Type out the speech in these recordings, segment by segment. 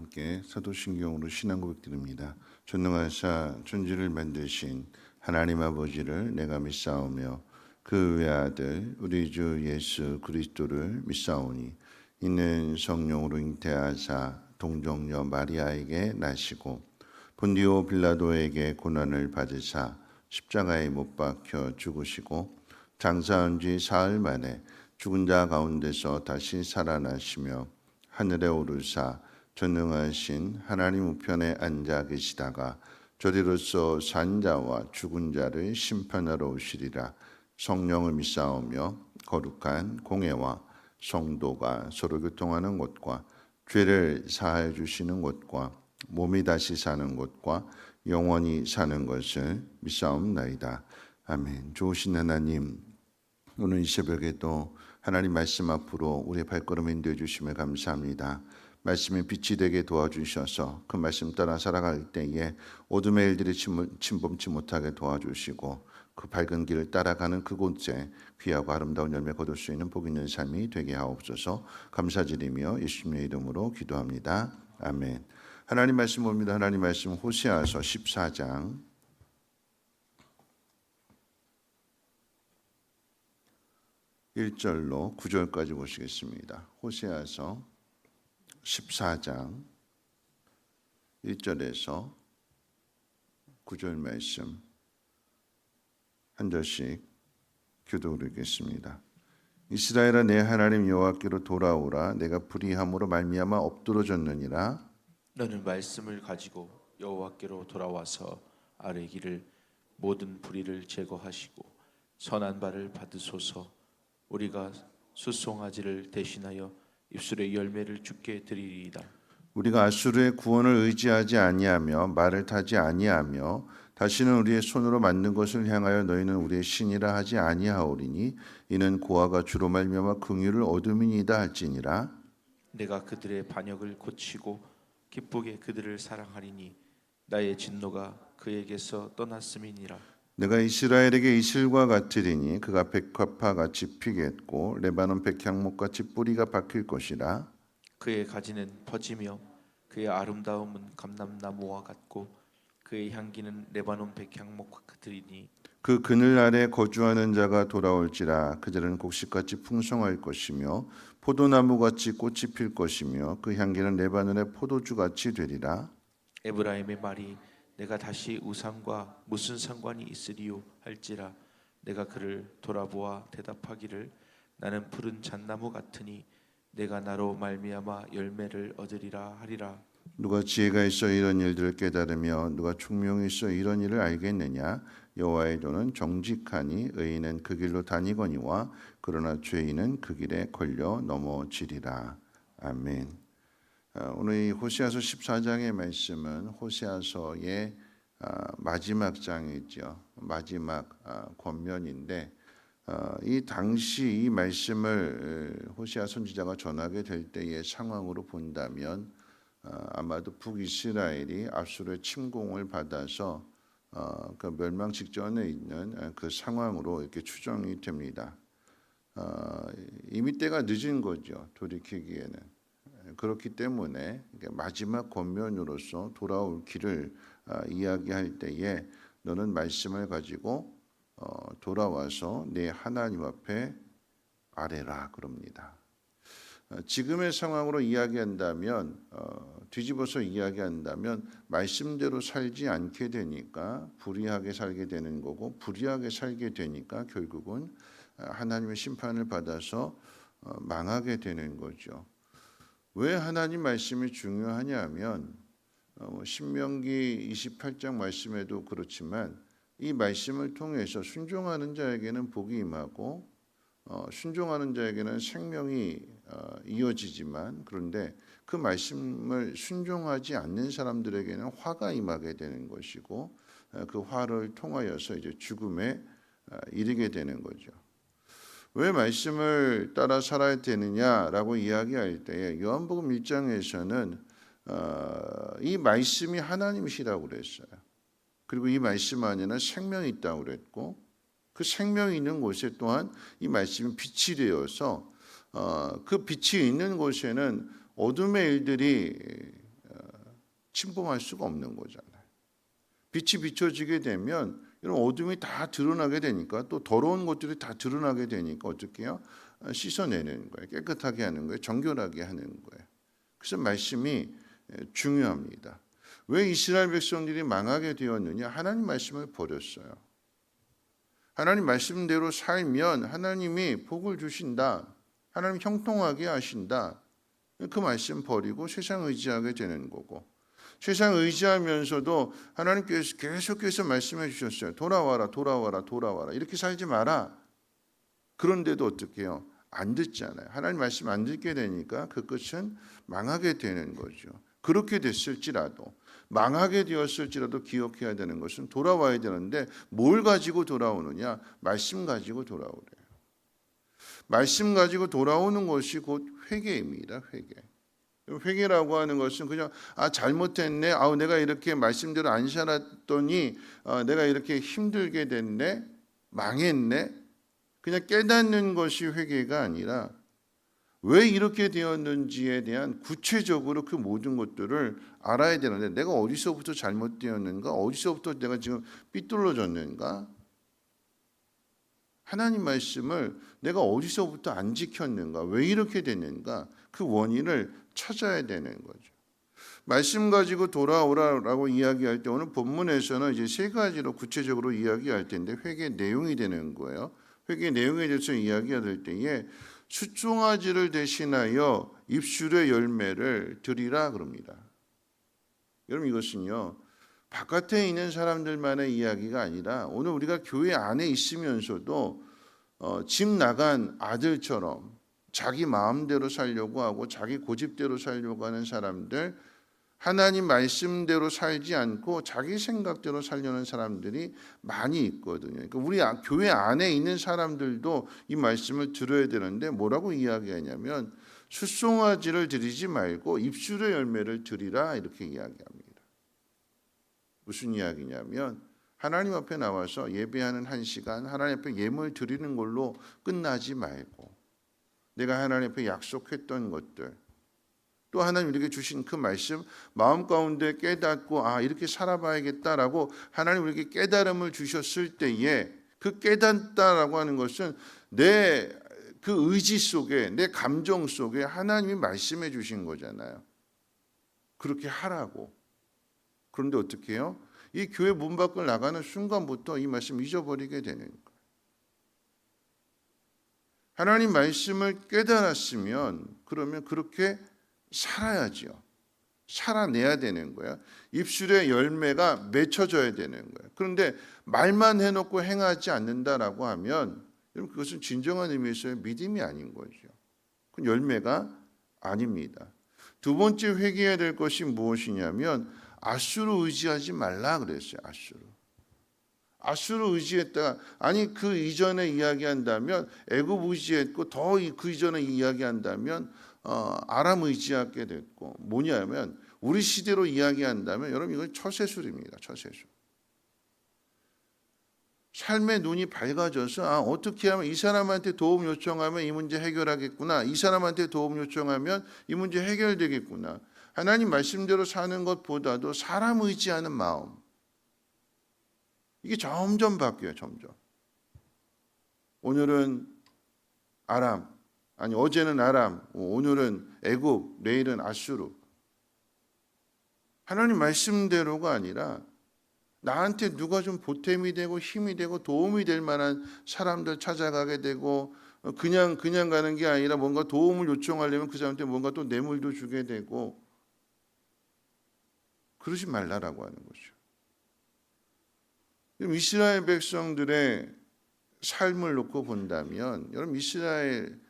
함께 사도신경으로 신앙 고백드립니다. 전능하사 천지를 만드신 하나님 아버지를 내가 믿사오며 그 외아들 우리 주 예수 그리스도를 믿사오니 이는 성령으로 잉태하사 동정녀 마리아에게 나시고 본디오 빌라도에게 고난을 받으사 십자가에 못 박혀 죽으시고 장사한 지 사흘 만에 죽은 자 가운데서 다시 살아나시며 하늘에 오르사 전능하신 하나님 우편에 앉아 계시다가 저리로서 산 자와 죽은 자를 심판하러 오시리라. 성령을 믿사오며 거룩한 공회와 성도가 서로 교통하는 곳과 죄를 사하여 주시는 곳과 몸이 다시 사는 곳과 영원히 사는 것을 믿사옵나이다. 아멘. 좋으신 하나님, 오늘 이 새벽에도 하나님 말씀 앞으로 우리의 발걸음을 인도해 주심을 감사합니다. 말씀이 빛이 되게 도와주셔서 그 말씀 따라 살아갈 때에 어둠의 일들이 침범치 못하게 도와주시고 그 밝은 길을 따라가는 그곳에 귀하고 아름다운 열매 거둘 수 있는 복 있는 삶이 되게 하옵소서. 감사드리며 예수님의 이름으로 기도합니다. 아멘. 하나님 말씀 봅니다. 하나님 말씀 호세아서 14장 1절로 9절까지 보시겠습니다. 호세아서 14장 1절에서 9절 말씀 한 절씩 교독드리겠습니다. 이스라엘아 내 하나님 여호와께로 돌아오라. 내가 불의함으로 말미암아 엎드러졌느니라. 너는 말씀을 가지고 여호와께로 돌아와서 아뢰기를 모든 불의를 제거하시고 선한 바를 받으소서. 우리가 수송아지를 대신하여 입술의 열매를 주께 드리리이다. 우리가 아수르의 구원을 의지하지 아니하며 말을 타지 아니하며 다시는 우리의 손으로 만든 것을 향하여 너희는 우리의 신이라 하지 아니하오리니 이는 고아가 주로 말미암아 긍휼을 얻음이니이다 할지니라. 내가 그들의 반역을 고치고 기쁘게 그들을 사랑하리니 나의 진노가 그에게서 떠났음이니라. 내가 이스라엘에게 이슬과 같으리니 그가 백합화 같이 피겠고 레바논 백향목 같이 뿌리가 박힐 것이라. 그의 가지는 퍼지며 그의 아름다움은 감람나무와 같고 그의 향기는 레바논 백향목 같으리니 그 그늘 아래 거주하는 자가 돌아올지라. 그들은 곡식같이 풍성할 것이며 포도나무같이 꽃이 필 것이며 그 향기는 레바논의 포도주같이 되리라. 에브라임의 말이 내가 다시 우상과 무슨 상관이 있으리요 할지라. 내가 그를 돌아보아 대답하기를 나는 푸른 잣나무 같으니 내가 나로 말미암아 열매를 얻으리라 하리라. 누가 지혜가 있어 이런 일들을 깨달으며 누가 총명이 있어 이런 일을 알겠느냐. 여호와의 도는 정직하니 의인은 그 길로 다니거니와 그러나 죄인은 그 길에 걸려 넘어지리라. 아멘. 오늘 이 호세아서 14장의 말씀은 호세아서의 마지막 장이죠. 마지막 권면인데 이 당시 이 말씀을 호세아 선지자가 전하게 될 때의 상황으로 본다면 아마도 북이스라엘이 아수르의 침공을 받아서 그 멸망 직전에 있는 그 상황으로 이렇게 추정이 됩니다. 이미 때가 늦은 거죠. 돌이키기에는. 그렇기 때문에 마지막 권면으로서 돌아올 길을 이야기할 때에 너는 말씀을 가지고 돌아와서 내 하나님 앞에 아뢰라 그럽니다. 지금의 상황으로 이야기한다면 뒤집어서 이야기한다면 말씀대로 살지 않게 되니까 불의하게 살게 되는 거고 불의하게 살게 되니까 결국은 하나님의 심판을 받아서 망하게 되는 거죠. 왜 하나님 말씀이 중요하냐면 신명기 28장 말씀에도 그렇지만 이 말씀을 통해서 순종하는 자에게는 복이 임하고 순종하는 자에게는 생명이 이어지지만 그런데 그 말씀을 순종하지 않는 사람들에게는 화가 임하게 되는 것이고 그 화를 통하여서 이제 죽음에 이르게 되는 거죠. 왜 말씀을 따라 살아야 되느냐라고 이야기할 때에 요한복음 1장에서는 이 말씀이 하나님이시라고 그랬어요. 그리고 이 말씀 안에는 생명이 있다고 그랬고 그 생명이 있는 곳에 또한 이 말씀이 빛이 되어서 그 빛이 있는 곳에는 어둠의 일들이 침범할 수가 없는 거잖아요. 빛이 비춰지게 되면 이런 어둠이 다 드러나게 되니까, 또 더러운 것들이 다 드러나게 되니까 어떻게 해요? 씻어내는 거예요. 깨끗하게 하는 거예요. 정결하게 하는 거예요. 그래서 말씀이 중요합니다. 왜 이스라엘 백성들이 망하게 되었느냐? 하나님 말씀을 버렸어요. 하나님 말씀대로 살면 하나님이 복을 주신다. 하나님 형통하게 하신다. 그 말씀 버리고 세상 의지하게 되는 거고, 세상 의지하면서도 하나님께서 계속해서 말씀해 주셨어요. 돌아와라, 돌아와라, 돌아와라. 이렇게 살지 마라. 그런데도 어떻게 해요? 안 듣잖아요. 하나님 말씀 안 듣게 되니까 그 끝은 망하게 되는 거죠. 그렇게 됐을지라도, 망하게 되었을지라도 기억해야 되는 것은 돌아와야 되는데, 뭘 가지고 돌아오느냐? 말씀 가지고 돌아오래요. 말씀 가지고 돌아오는 것이 곧 회개입니다. 회개. 회개라고 하는 것은 그냥 잘못했네, 내가 이렇게 말씀대로 안 살았더니 내가 이렇게 힘들게 됐네, 망했네, 그냥 깨닫는 것이 회개가 아니라 왜 이렇게 되었는지에 대한 구체적으로 그 모든 것들을 알아야 되는데, 내가 어디서부터 잘못되었는가, 어디서부터 내가 지금 삐뚤어졌는가, 하나님 말씀을 내가 어디서부터 안 지켰는가, 왜 이렇게 됐는가, 그 원인을 찾아야 되는 거죠. 말씀 가지고 돌아오라라고 이야기할 때 오늘 본문에서는 이제 세 가지로 구체적으로 이야기할 텐데, 회개 내용이 되는 거예요. 회개 내용에 대해서 이야기가 될 때에 숫송아지를 대신하여 입술의 열매를 드리라 그럽니다. 여러분, 이것은요 바깥에 있는 사람들만의 이야기가 아니라 오늘 우리가 교회 안에 있으면서도 집 나간 아들처럼 자기 마음대로 살려고 하고 자기 고집대로 살려고 하는 사람들, 하나님 말씀대로 살지 않고 자기 생각대로 살려는 사람들이 많이 있거든요. 그러니까 우리 교회 안에 있는 사람들도 이 말씀을 들어야 되는데, 뭐라고 이야기하냐면 숫송아지를 드리지 말고 입술의 열매를 드리라, 이렇게 이야기합니다. 무슨 이야기냐면, 하나님 앞에 나와서 예배하는 한 시간, 하나님 앞에 예물 드리는 걸로 끝나지 말고, 내가 하나님 앞에 약속했던 것들, 또 하나님 우리에게 주신 그 말씀 마음 가운데 깨닫고 이렇게 살아봐야겠다라고 하나님 우리에게 깨달음을 주셨을 때에, 그 깨닫다라고 하는 것은 내 그 의지 속에, 내 감정 속에 하나님이 말씀해 주신 거잖아요. 그렇게 하라고. 그런데 어떻게 해요? 이 교회 문 밖을 나가는 순간부터 이 말씀 잊어버리게 되는 거예요. 하나님 말씀을 깨달았으면 그러면 그렇게 살아야지요. 살아내야 되는 거야. 입술의 열매가 맺혀져야 되는 거야. 그런데 말만 해놓고 행하지 않는다라고 하면, 여러분, 그것은 진정한 의미에서의 믿음이 아닌 거죠. 그건 열매가 아닙니다. 두 번째 회개해야 될 것이 무엇이냐면, 앗수를 의지하지 말라 그랬어요. 앗수를 의지했다가, 그 이전에 이야기한다면 애굽 의지했고, 더 그 이전에 이야기한다면 아람 의지하게 됐고, 뭐냐면 우리 시대로 이야기한다면, 여러분, 이건 처세술입니다. 처세술. 삶의 눈이 밝아져서 어떻게 하면 이 사람한테 도움 요청하면 이 문제 해결하겠구나, 이 사람한테 도움 요청하면 이 문제 해결되겠구나, 하나님 말씀대로 사는 것보다도 사람 의지하는 마음, 이게 점점 바뀌어요. 점점. 오늘은 아람, 어제는 아람, 오늘은 애굽, 내일은 아수르. 하나님 말씀대로가 아니라 나한테 누가 좀 보탬이 되고 힘이 되고 도움이 될 만한 사람들 찾아가게 되고, 그냥 가는 게 아니라 뭔가 도움을 요청하려면 그 사람한테 뭔가 또 뇌물도 주게 되고, 그러지 말라라고 하는 거죠. 이스라엘 백성들의 삶을 놓고 본다면, 여러분, 이스라엘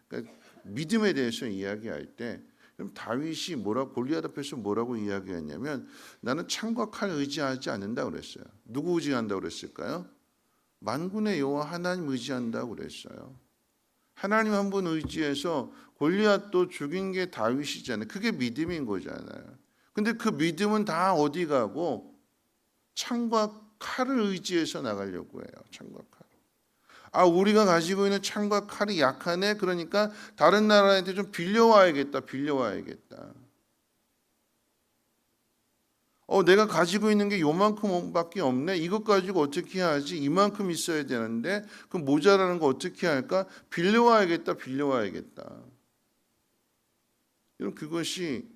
믿음에 대해서 이야기할 때, 다윗이 골리앗 앞에서 뭐라고 이야기했냐면, 나는 창과 칼 의지하지 않는다 그랬어요. 누구 의지한다고 그랬을까요? 만군의 여호와 하나님 의지한다고 그랬어요. 하나님 한 분 의지해서 골리앗도 죽인 게 다윗이잖아요. 그게 믿음인 거잖아요. 근데 그 믿음은 다 어디 가고 창과 칼을 의지해서 나가려고 해요. 창과 칼. 우리가 가지고 있는 창과 칼이 약하네. 그러니까 다른 나라한테 좀 빌려와야겠다. 내가 가지고 있는 게 요만큼밖에 없네. 이것 가지고 어떻게 해야지? 이만큼 있어야 되는데 그 모자라는 거 어떻게 할까? 빌려와야겠다. 여러분, 그것이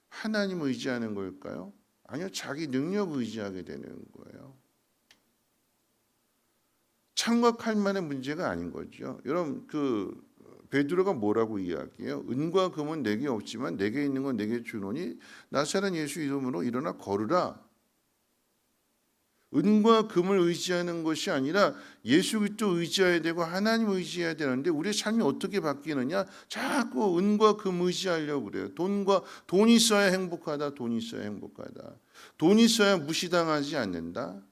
하나님 의지하는 걸까요? 아니요, 자기 능력 의지하게 되는 거예요. 참각할 만한 문제가 아닌 거죠. 여러분, 베드로가 뭐라고 이야기해요? 은과 금은 내게 없지만 내게 있는 건 내게 주노니 나사렛 예수 이름으로 일어나 걸으라. 은과 금을 의지하는 것이 아니라 예수 그리스도 의지해야 되고 하나님 의지해야 되는데 우리의 삶이 어떻게 바뀌느냐? 자꾸 은과 금 의지하려고 그래요. 돈 있어야 행복하다. 돈 있어야 무시당하지 않는다.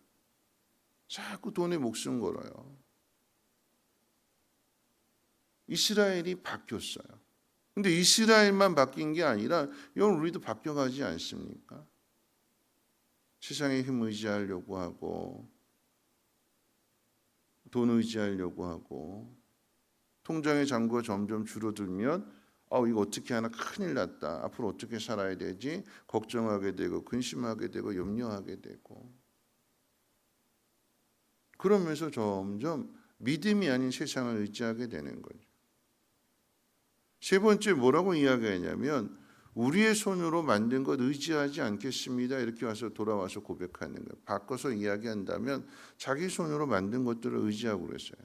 자꾸 돈에 목숨 걸어요. 이스라엘이 바뀌었어요. 근데 이스라엘만 바뀐 게 아니라 여러분, 우리도 바뀌어가지 않습니까? 세상의 힘 의지하려고 하고 돈 의지하려고 하고 통장의 잔고가 점점 줄어들면 이거 어떻게 하나, 큰일 났다. 앞으로 어떻게 살아야 되지? 걱정하게 되고 근심하게 되고 염려하게 되고, 그러면서 점점 믿음이 아닌 세상을 의지하게 되는 거죠. 세 번째 뭐라고 이야기하냐면 우리의 손으로 만든 것 의지하지 않겠습니다. 이렇게 돌아와서 고백하는 거예요. 바꿔서 이야기한다면 자기 손으로 만든 것들을 의지하고 그랬어요.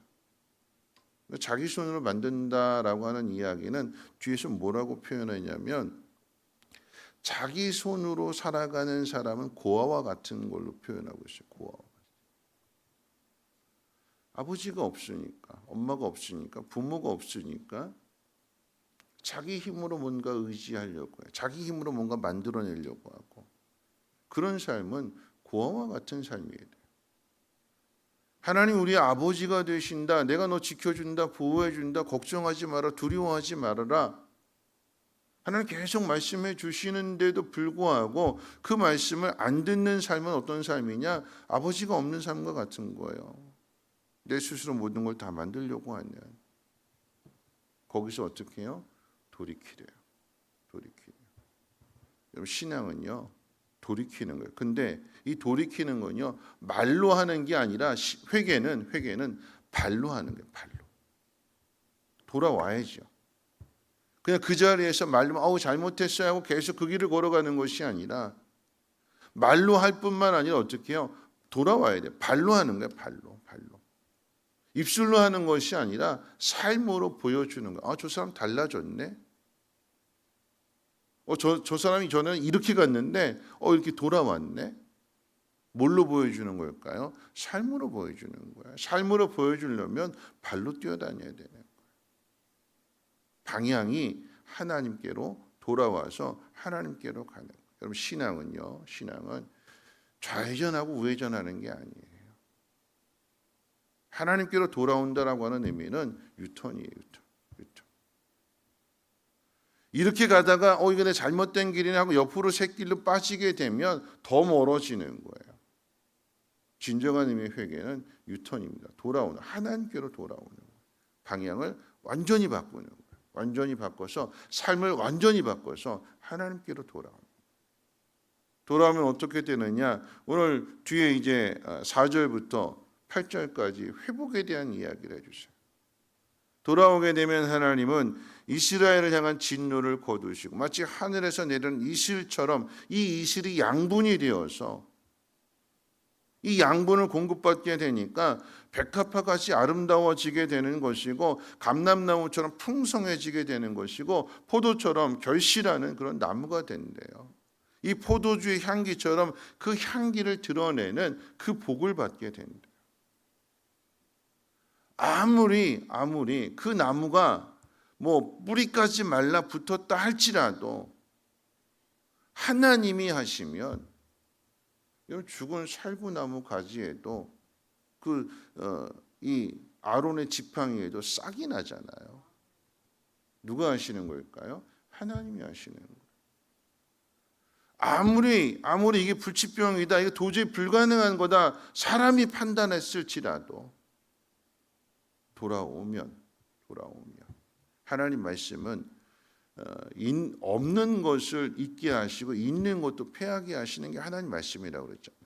자기 손으로 만든다라고 하는 이야기는 뒤에서 뭐라고 표현하냐면 자기 손으로 살아가는 사람은 고아와 같은 걸로 표현하고 있어요. 고아와. 아버지가 없으니까, 엄마가 없으니까, 부모가 없으니까 자기 힘으로 뭔가 의지하려고 해요. 자기 힘으로 뭔가 만들어내려고 하고, 그런 삶은 고아와 같은 삶이에요. 하나님 우리의 아버지가 되신다. 내가 너 지켜준다, 보호해준다, 걱정하지 마라, 두려워하지 말아라. 하나님 계속 말씀해 주시는데도 불구하고 그 말씀을 안 듣는 삶은 어떤 삶이냐? 아버지가 없는 삶과 같은 거예요. 내 스스로 모든 걸 다 만들려고 하는. 거기서 어떻게 해요? 돌이키래요. 여러분, 신앙은요, 돌이키는 거예요. 근데 이 돌이키는 건요, 말로 하는 게 아니라 회개는 발로 하는 거예요. 발로. 돌아와야죠. 그냥 그 자리에서 말로 잘못했어요 하고 계속 그 길을 걸어가는 것이 아니라 말로 할 뿐만 아니라 어떻게 해요? 돌아와야 돼요. 발로 하는 거예요. 발로. 입술로 하는 것이 아니라 삶으로 보여주는 거예요. 저 사람 달라졌네. 저 사람이 전에는 이렇게 갔는데 이렇게 돌아왔네. 뭘로 보여주는 걸까요? 삶으로 보여주는 거예요. 삶으로 보여주려면 발로 뛰어다녀야 되는 거예요. 방향이 하나님께로 돌아와서 하나님께로 가는 거예요. 여러분, 신앙은 좌회전하고 우회전하는 게 아니에요. 하나님께로 돌아온다라고 하는 의미는 유턴이에요. 유턴. 이렇게 가다가 이거 내 잘못된 길이네 하고 옆으로 샛길로 빠지게 되면 더 멀어지는 거예요. 진정한 의미의 회개는 유턴입니다. 돌아오는, 하나님께로 돌아오는 거예요. 방향을 완전히 바꾸는 거예요. 완전히 바꿔서 삶을 완전히 바꿔서 하나님께로 돌아오면 어떻게 되느냐? 오늘 뒤에 이제 4절부터 8절까지 회복에 대한 이야기를 해주세요. 돌아오게 되면 하나님은 이스라엘을 향한 진노를 거두시고 마치 하늘에서 내리는 이슬처럼 이 이슬이 양분이 되어서 이 양분을 공급받게 되니까 백합화같이 아름다워지게 되는 것이고 감람나무처럼 풍성해지게 되는 것이고 포도처럼 결실하는 그런 나무가 된대요. 이 포도주의 향기처럼 그 향기를 드러내는 그 복을 받게 된대요. 아무리 그 나무가 뿌리까지 말라 붙었다 할지라도 하나님이 하시면, 죽은 살구나무 가지에도 이 아론의 지팡이에도 싹이 나잖아요. 누가 하시는 걸까요? 하나님이 하시는 거예요. 아무리 이게 불치병이다, 이게 도저히 불가능한 거다 사람이 판단했을지라도 돌아오면 하나님 말씀은 없는 것을 있게 하시고 있는 것도 패하게 하시는 게 하나님 말씀이라고 그랬잖아요.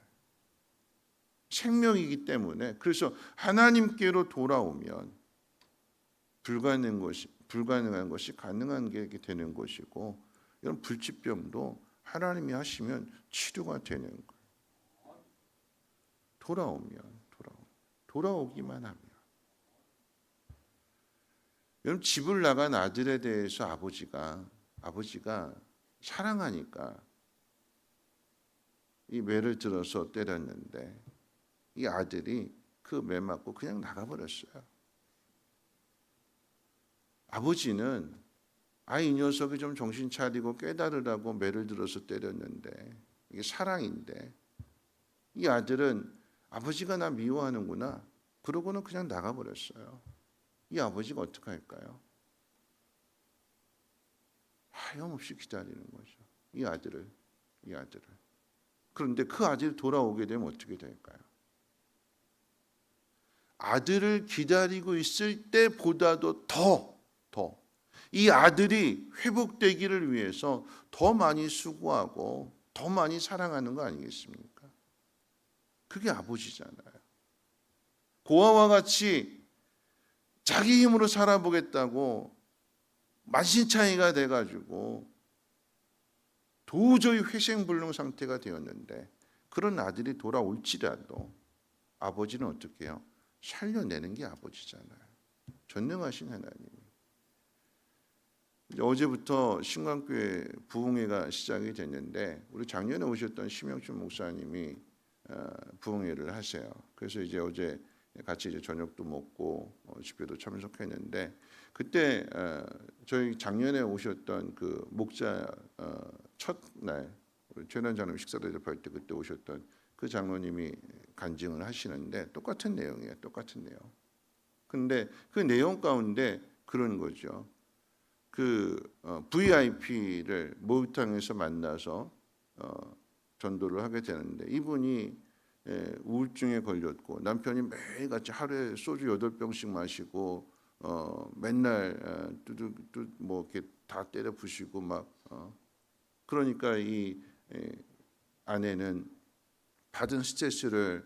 생명이기 때문에 그래서 하나님께로 돌아오면 불가능한 것이 가능한 게 되는 것이고 이런 불치병도 하나님이 하시면 치료가 되는 거예요. 돌아오기만 하면. 여러분 집을 나간 아들에 대해서 아버지가 사랑하니까 이 매를 들어서 때렸는데 이 아들이 그 매 맞고 그냥 나가버렸어요. 아버지는 이 녀석이 좀 정신 차리고 깨달으라고 매를 들어서 때렸는데 이게 사랑인데 이 아들은 아버지가 나 미워하는구나 그러고는 그냥 나가버렸어요. 이 아버지가 어떻게 할까요? 하염없이 기다리는 거죠. 이 아들을. 그런데 그 아들이 돌아오게 되면 어떻게 될까요? 아들을 기다리고 있을 때보다도 더 이 아들이 회복되기를 위해서 더 많이 수고하고 더 많이 사랑하는 거 아니겠습니까? 그게 아버지잖아요. 고아와 같이 자기 힘으로 살아보겠다고 만신창이가 돼가지고 도저히 회생불능 상태가 되었는데 그런 아들이 돌아올지라도 아버지는 어떻게 해요? 살려내는 게 아버지잖아요. 전능하신 하나님. 어제부터 신광교회 부흥회가 시작이 됐는데 우리 작년에 오셨던 심영춘 목사님이 부흥회를 하세요. 그래서 이제 어제 같이 이제 저녁도 먹고 집회도 참석했는데 그때 저희 작년에 오셨던 그 목자 첫날 최난 장로님 식사 대접할 때 그때 오셨던 그 장로님이 간증을 하시는데 똑같은 내용이에요. 똑같은 내용. 근데 그 내용 가운데 그런 거죠. 그 VIP를 목욕탕에서 만나서 전도를 하게 되는데 이분이 우울증에 걸렸고 남편이 매일같이 하루에 소주 8병씩 마시고 맨날 뭐 이렇게 다 때려 부시고 막 그러니까 이 아내는 받은 스트레스를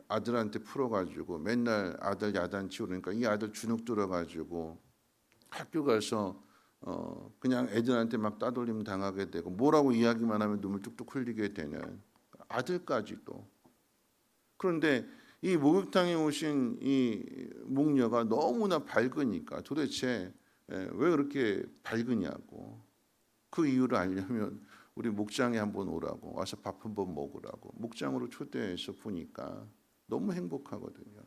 아들한테 풀어가지고 맨날 아들 야단치고 그러니까 이 아들 주눅 들어가지고 학교 가서 그냥 애들한테 막 따돌림 당하게 되고 뭐라고 이야기만 하면 눈물 뚝뚝 흘리게 되는 아들까지도. 그런데 이 목욕탕에 오신 이 목녀가 너무나 밝으니까 도대체 왜 그렇게 밝으냐고 그 이유를 알려면 우리 목장에 한번 오라고 와서 밥 한번 먹으라고 목장으로 초대해서 보니까 너무 행복하거든요.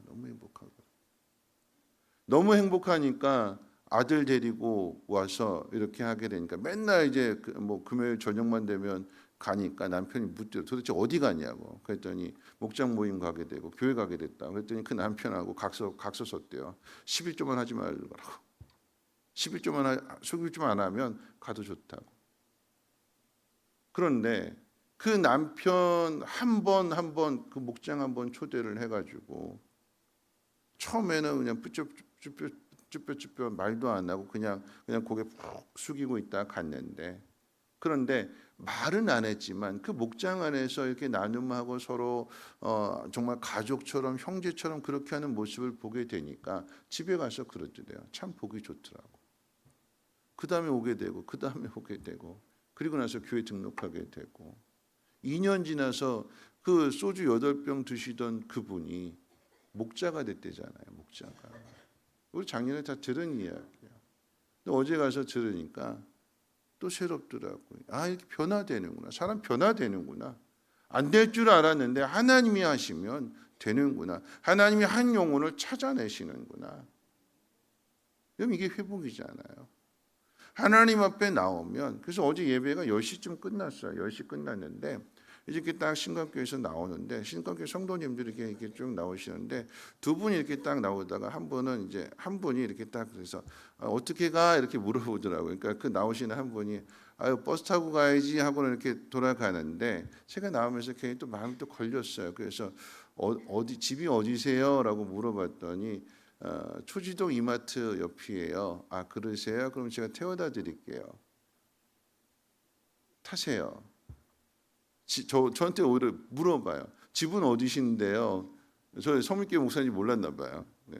너무 행복하니까 아들 데리고 와서 이렇게 하게 되니까 맨날 이제 뭐 금요일 저녁만 되면 가니까 남편이 묻더라고요. 도대체 어디 가냐고. 그랬더니 목장 모임 가게 되고 교회 가게 됐다. 그랬더니 그 남편하고 각서 썼대요. 11조만 하지 말라고. 11조만 안 하면 가도 좋다고. 그런데 그 남편 한 번 그 목장 한 번 초대를 해가지고 처음에는 그냥 쭈뼛쭈뼛 말도 안 하고 그냥 고개 푹 숙이고 있다 갔는데 그런데 말은 안 했지만 그 목장 안에서 이렇게 나눔하고 서로 정말 가족처럼 형제처럼 그렇게 하는 모습을 보게 되니까 집에 가서 그러더래요. 참 보기 좋더라고. 그 다음에 오게 되고 그리고 나서 교회 등록하게 되고 2년 지나서 그 소주 8병 드시던 그분이 목자가 됐대잖아요. 목자가. 우리 작년에 다 들은 이야기야. 어제 가서 들으니까 또 새롭더라고요. 이렇게 변화되는구나. 사람 변화되는구나. 안 될 줄 알았는데 하나님이 하시면 되는구나. 하나님이 한 영혼을 찾아내시는구나. 그럼 이게 회복이잖아요. 하나님 앞에 나오면 그래서 어제 예배가 10시쯤 끝났어요. 10시 끝났는데 이렇게 딱 신광교에서 나오는데 신광교 성도님들이 이렇게 쭉 나오시는데 두 분이 이렇게 딱 나오다가 한 분이 이렇게 딱 그래서 어떻게 가 이렇게 물어보더라고요. 그러니까 그 나오시는 한 분이 버스 타고 가야지 하고는 이렇게 돌아가는데 제가 나오면서 괜히 또 마음이 또 걸렸어요. 그래서 어디 집이 어디세요라고 물어봤더니 초지동 이마트 옆이에요. 아 그러세요? 그럼 제가 태워다 드릴게요. 타세요. 저한테 오히려 물어봐요. 집은 어디신데요? 저 서물교 목사님 몰랐나 봐요. 네.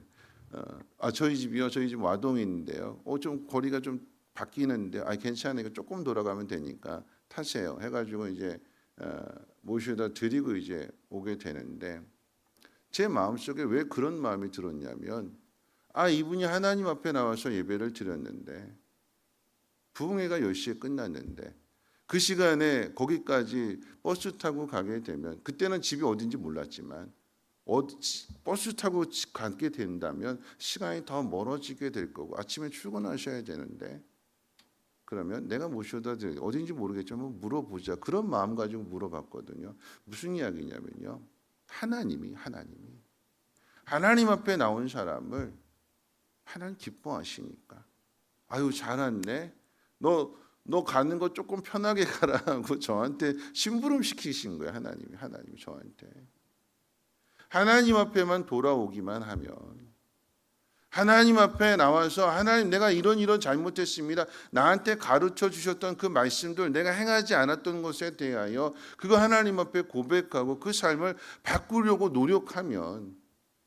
저희 집이요. 저희 집 와동인데요. 좀 거리가 좀 바뀌는데, 괜찮아요. 조금 돌아가면 되니까 타세요. 해가지고 이제 모셔다 드리고 이제 오게 되는데, 제 마음속에 왜 그런 마음이 들었냐면, 이분이 하나님 앞에 나와서 예배를 드렸는데, 부흥회가 10시에 끝났는데, 그 시간에 거기까지 버스 타고 가게 되면, 그때는 집이 어딘지 몰랐지만 버스 타고 가게 된다면 시간이 더 멀어지게 될 거고, 아침에 출근하셔야 되는데, 그러면 내가 모셔다 드려 어딘지 모르겠지만 물어보자, 그런 마음 가지고 물어봤거든요. 무슨 이야기냐면요, 하나님 앞에 나온 사람을 하나님 기뻐하시니까, 아유 잘했네, 너 가는 거 조금 편하게 가라고 저한테 심부름 시키신 거예요. 하나님이 저한테. 하나님 앞에만 돌아오기만 하면, 하나님 앞에 나와서 하나님 내가 이런 잘못했습니다, 나한테 가르쳐 주셨던 그 말씀들 내가 행하지 않았던 것에 대하여 그거 하나님 앞에 고백하고 그 삶을 바꾸려고 노력하면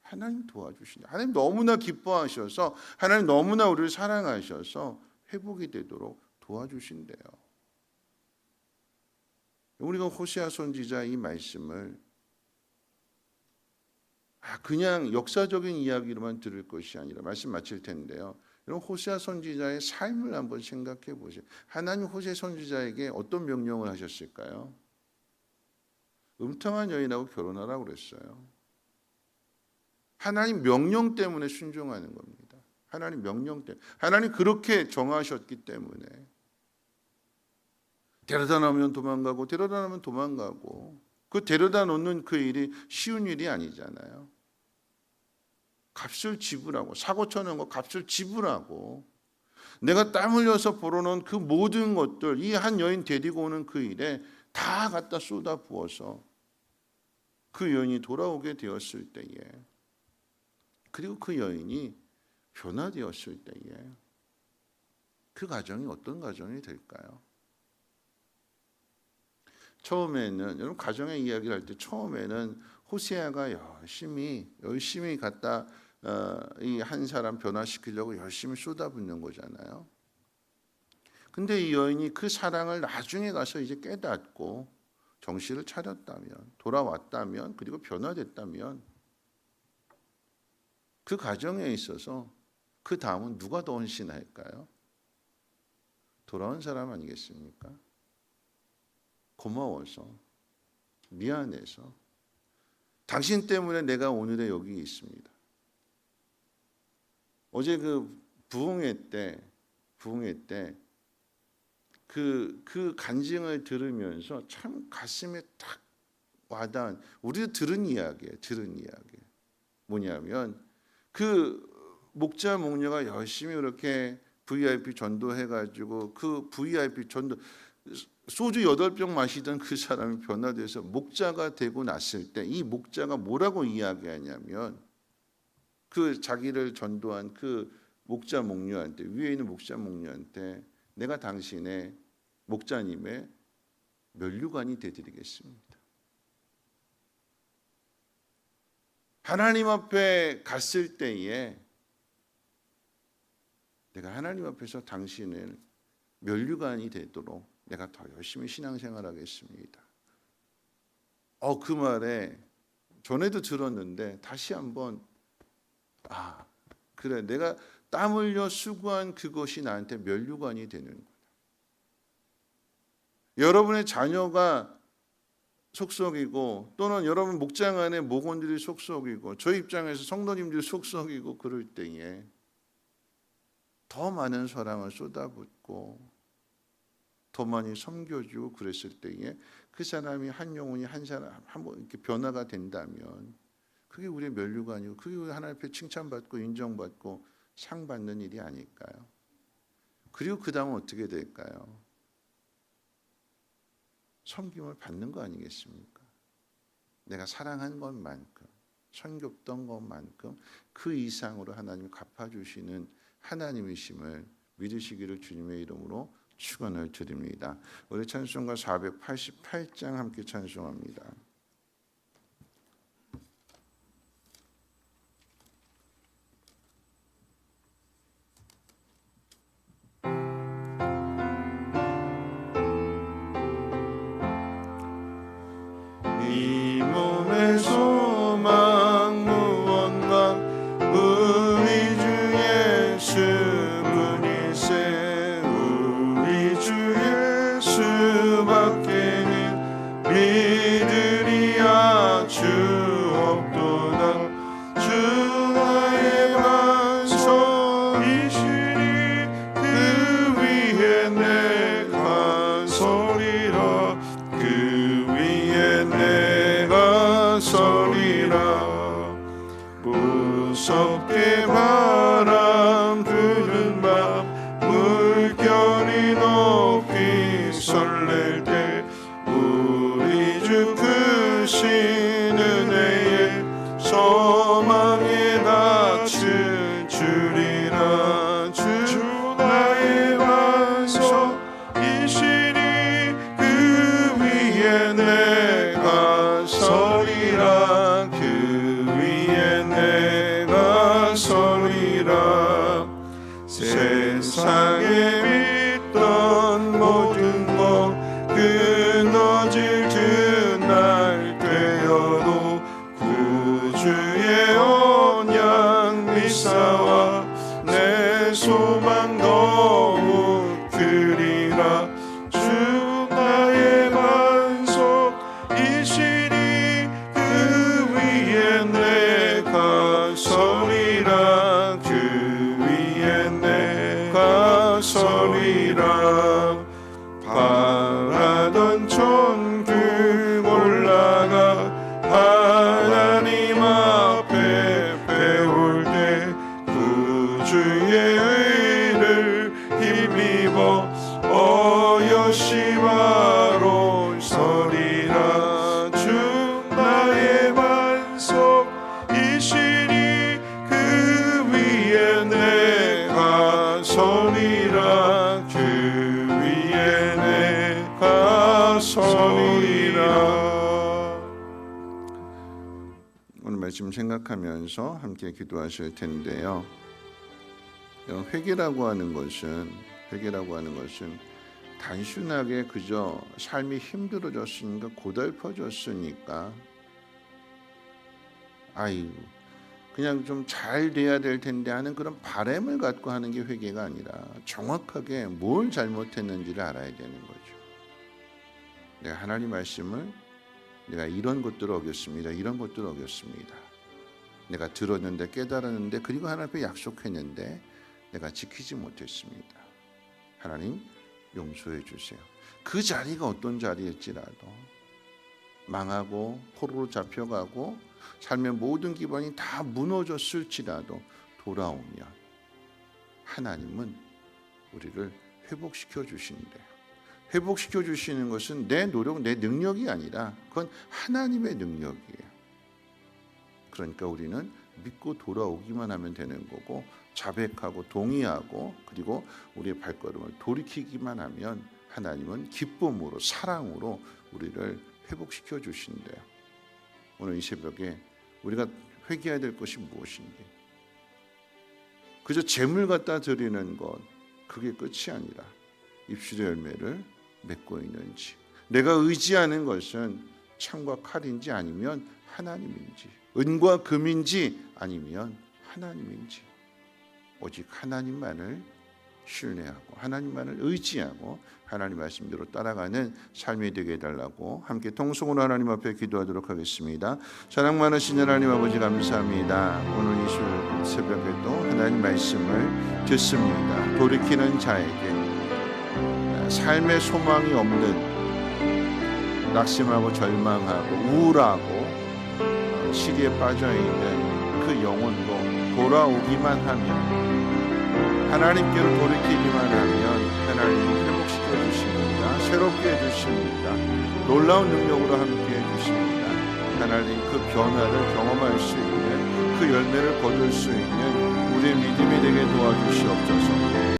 하나님 도와주신다. 하나님 너무나 기뻐하셔서, 하나님 너무나 우리를 사랑하셔서 회복이 되도록 도와주신대요. 우리가 호세아 선지자 이 말씀을 그냥 역사적인 이야기로만 들을 것이 아니라, 말씀 마칠 텐데요, 여러분 호세아 선지자의 삶을 한번 생각해 보세요. 하나님 호세아 선지자에게 어떤 명령을 하셨을까요? 음탕한 여인하고 결혼하라고 그랬어요. 하나님 명령 때문에 순종하는 겁니다. 하나님 명령 때문에, 하나님 그렇게 정하셨기 때문에. 데려다 놓으면 도망가고, 데려다 놓으면 도망가고, 그 데려다 놓는 그 일이 쉬운 일이 아니잖아요. 값을 지불하고, 사고 쳐는 거 값을 지불하고, 내가 땀 흘려서 벌어놓은 그 모든 것들, 이 한 여인 데리고 오는 그 일에 다 갖다 쏟아 부어서 그 여인이 돌아오게 되었을 때에, 그리고 그 여인이 변화되었을 때에, 그 가정이 어떤 가정이 될까요? 처음에는, 여러분 가정의 이야기를 할 때 처음에는 호세아가 열심히 갖다 이 한 사람 변화시키려고 열심히 쏟아붓는 거잖아요. 근데 이 여인이 그 사랑을 나중에 가서 이제 깨닫고 정신을 차렸다면, 돌아왔다면, 그리고 변화됐다면, 그 가정에 있어서 그 다음은 누가 더 헌신할까요? 돌아온 사람 아니겠습니까? 고마워서, 미안해서, 당신 때문에 내가 오늘에 여기 있습니다. 어제 그 부흥회 때 그 간증을 들으면서 참 가슴에 딱 와닿은, 우리도 들은 이야기예요. 뭐냐면, 그 목자 목녀가 열심히 그렇게 VIP 전도해가지고, 그 VIP 전도, 소주 8병 마시던 그 사람이 변화돼서 목자가 되고 났을 때, 이 목자가 뭐라고 이야기하냐면, 그 자기를 전도한 그 목자 목녀한테, 위에 있는 목자 목녀한테, 내가 당신의 목자님의 면류관이 되드리겠습니다. 하나님 앞에 갔을 때에 내가 하나님 앞에서 당신을 면류관이 되도록 내가 더 열심히 신앙생활하겠습니다. 그 말에 전에도 들었는데 다시 한번, 그래, 내가 땀 흘려 수고한 그것이 나한테 면류관이 되는구나. 여러분의 자녀가 속썩이고, 또는 여러분 목장 안에 목원들이 속썩이고, 저희 입장에서 성도님들이 속썩이고, 그럴 때에 더 많은 사랑을 쏟아붓고 더 많이 섬겨주고 그랬을 때에, 그 사람이 한 영혼이 한 사람 한번 이렇게 변화가 된다면, 그게 우리의 면류관이고, 그게 우리 하나님 앞에 칭찬받고 인정받고 상 받는 일이 아닐까요? 그리고 그 다음은 어떻게 될까요? 섬김을 받는 거 아니겠습니까? 내가 사랑한 것만큼, 선교했던 것만큼 그 이상으로 하나님 갚아주시는 하나님이심을 믿으시기를 주님의 이름으로 축원을 드립니다. 우리 찬송가 488장 함께 찬송합니다. 이 몸의 소망 무언가 우리 주 예수뿐이세. 우리 주 예수밖에는 믿으리야 주 없도다. 주 나의 반석이시니 그 위에 내가 서리라. 그 위에 내가 서리라. 무섭게 바람 부는 밤 물결이 높이 설렐 때 우리 주 크신 은혜에 소망에 낯을 주리라. 주 나의 반석이시니 그 위에 내가 서리라. 그 위에 내가 서리라. 세상에 믿던 모든 것 끊어질 그날 되어도 구주의 언약 미사와 내 소망 더욱 크리라. 주 나의 반석이시니 그 위에 내가 서리라. 그 위에 내가 서리라. 바라던 천국 올라가 하나님 앞에 배울 때 구주의 의를 힘입어 어여시바로 서리라. 주 나의 반석이시니 그 위에 내가 서리라. 그 위에 내가 서리라. 오늘 말씀 생각하면서 함께 기도하실 텐데요. 회개라고 하는 것은 단순하게 그저 삶이 힘들어졌으니까 고달퍼졌으니까 아이고 그냥 좀 잘 돼야 될 텐데 하는 그런 바람을 갖고 하는 게 회개가 아니라 정확하게 뭘 잘못했는지를 알아야 되는 거죠. 내가 하나님 말씀을 내가 이런 것들을 어겼습니다. 이런 것들을 어겼습니다. 내가 들었는데 깨달았는데 그리고 하나님 앞에 약속했는데 내가 지키지 못했습니다. 하나님 용서해 주세요. 그 자리가 어떤 자리일지라도 망하고 포로로 잡혀가고 삶의 모든 기반이 다 무너졌을지라도 돌아오면 하나님은 우리를 회복시켜 주신대요. 회복시켜 주시는 것은 내 노력, 내 능력이 아니라 그건 하나님의 능력이에요. 그러니까 우리는 믿고 돌아오기만 하면 되는 거고 자백하고 동의하고 그리고 우리의 발걸음을 돌이키기만 하면 하나님은 기쁨으로 사랑으로 우리를 회복시켜 주신대요. 오늘 이 새벽에 우리가 회개해야 될 것이 무엇인지 그저 재물 갖다 드리는 것 그게 끝이 아니라 입술의 열매를 맺고 있는지 내가 의지하는 것은 창과 칼인지 아니면 하나님인지 은과 금인지 아니면 하나님인지 오직 하나님만을 신뢰하고 하나님만을 의지하고 하나님 말씀대로 따라가는 삶이 되게 해달라고 함께 통성으로 하나님 앞에 기도하도록 하겠습니다. 사랑 많으신 하나님 아버지 감사합니다. 오늘 이 새벽에도 하나님 말씀을 듣습니다. 돌이키는 자에게 삶의 소망이 없는 낙심하고 절망하고 우울하고 시리에 빠져있는 그 영혼도 돌아오기만 하면 하나님께로 돌이키기만 하면 하나님이 회복시켜 주십니다. 새롭게 해주십니다. 놀라운 능력으로 함께 해주십니다. 하나님 그 변화를 경험할 수 있는 그 열매를 거둘 수 있는 우리의 믿음이 되게 도와주시옵소서.